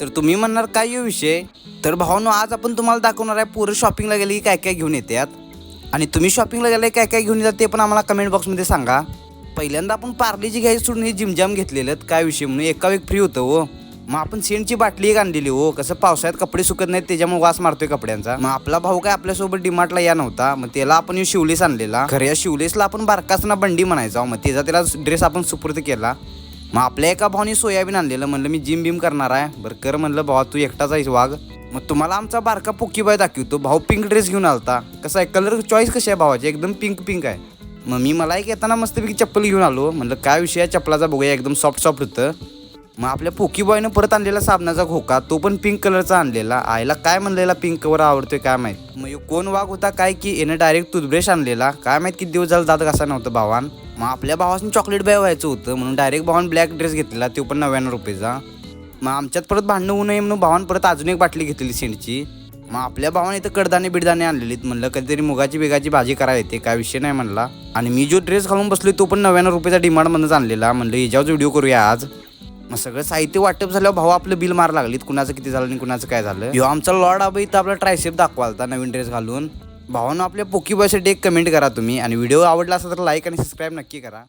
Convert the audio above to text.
तर तुम्ही म्हणणार काय यो विषय, तर भावांनो आज आपण तुम्हाला दाखवणार आहे पोरं शॉपिंगला गेली काय काय घेऊन येतात आणि तुम्ही शॉपिंगला गेले काय काय घेऊन येतात ते पण आम्हाला कमेंट बॉक्समध्ये सांगा. पहिल्यांदा आपण पार्लेजी घ्यायची सोडून हे जिमजाम घेतलेलं काय विषय म्हणून एका एक फ्री होतं हो. मग आपण सेंटची बाटली एक आणलेली हो, कसं पावसाळ्यात कपडे सुकत नाहीत त्याच्यामुळे वास मारतोय कपड्यांचा. मग आपला भाऊ काय आपल्यासोबत डीमार्टला या नव्हता, मग त्याला आपण शिवलेस आणलेला. खरं या शिवलेसला आपण बारकासना बंडी म्हणायचा. मग त्याला ड्रेस आपण सुपूर्द केला. मग आपल्या एका भावानी सोयाबीन आणलेलं, म्हणलं मी जिम बिम करणार आहे बरं कर म्हणलं भावा तू एकटाच आहेस वाघ. मग तुम्हाला आमचा बारका पोकीबाय दाखवतो. भाऊ पिंक ड्रेस घेऊन आलता. कसा आहे कलर चॉईस कशी आहे भावाची, एकदम पिंक पिंक आहे. मग मी मला एक येताना मस्तपैकी चप्पल घेऊन आलो. म्हणलं काय विषय आहे चप्पलाचा बघूया, एकदम सॉफ्ट सॉफ्ट होतं. मग आपल्या पोकी बॉयनं परत आणलेला साबणाचा खोका, तो पण पिंक कलरचा आणलेला. आईला काय म्हणलेला पिंक कवर आवडतोय काय माहित. मग कोण वाघ होता काय की यानं डायरेक्ट टूथब्रश आणलेला. काय माहित किती दिवस झाला दात घासा नव्हतं भावान. मग आपल्या भावाने चॉकलेट बाय व्हायचं होतं म्हणून डायरेक्ट भावान ब्लॅक ड्रेस घेतलेला, तो पण 99 रुपयेचा. मग आमच्यात परत भांडणं होऊ नये म्हणून भावान परत अजून एक बाटली घेतलेली सेंटची. मग आपल्या भावाने इथं कडदाणे बिडदाणे आणलेलीत. म्हणलं कधीतरी मुगाची बेगाची भाजी करा येते काय विषय नाही म्हणला. आणि मी जो ड्रेस घालून बसलो तो पण 99 रुपयाचा डिमांडमधूनच आणलेला. म्हणलं याच्यावर व्हिडिओ करूया आज. मग सगळं साहित्य वाटप झाल्यावर भाऊ आपलं बिल मार लागलीत, कुणाचं किती झालं आणि कुणाचं काय झालं. ह्यो आमचा लॉर्ड आबा इथं आपला ट्रायसेप दाखवालता नवीन ड्रेस घालून. भावानं आपल्या पोकी बॉयसाठी एक कमेंट करा तुम्ही आणि व्हिडिओ आवडला असेल तर लाईक आणि सबस्क्राईब नक्की करा.